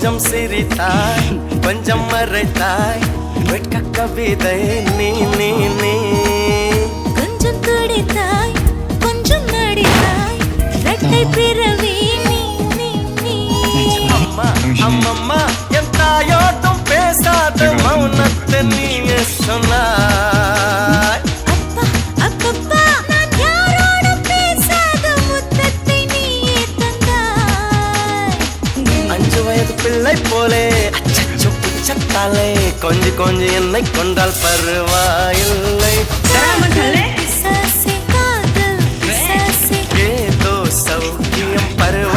கொஞ்சம் சிரித்தாய் கொஞ்சம் மறைத்தாய் வெட்க கவிதை நீ நீ நீ கொஞ்சம் துடித்தாய் கொஞ்சம் நடித்தாய் இரட்டை பிறவி நீ நீ நீ அம்மா அம்மம்மா என் தாயோட்டும் பேசாத மௌனத்தை நீ சொன்னாய் அப்பா அப்பப்பா நான் யாரோடும் பேசாத முத்தத்தை நீயே தந்தாய் 5 வயது பிள்ளை போலே அச்சச்சோ புச்சத்தாலே கொஞ்சி என்னை கொண்டால் பருவாயில்லை சாசி காதல் சாசி ஏதோ சௌக்கியம் பருவ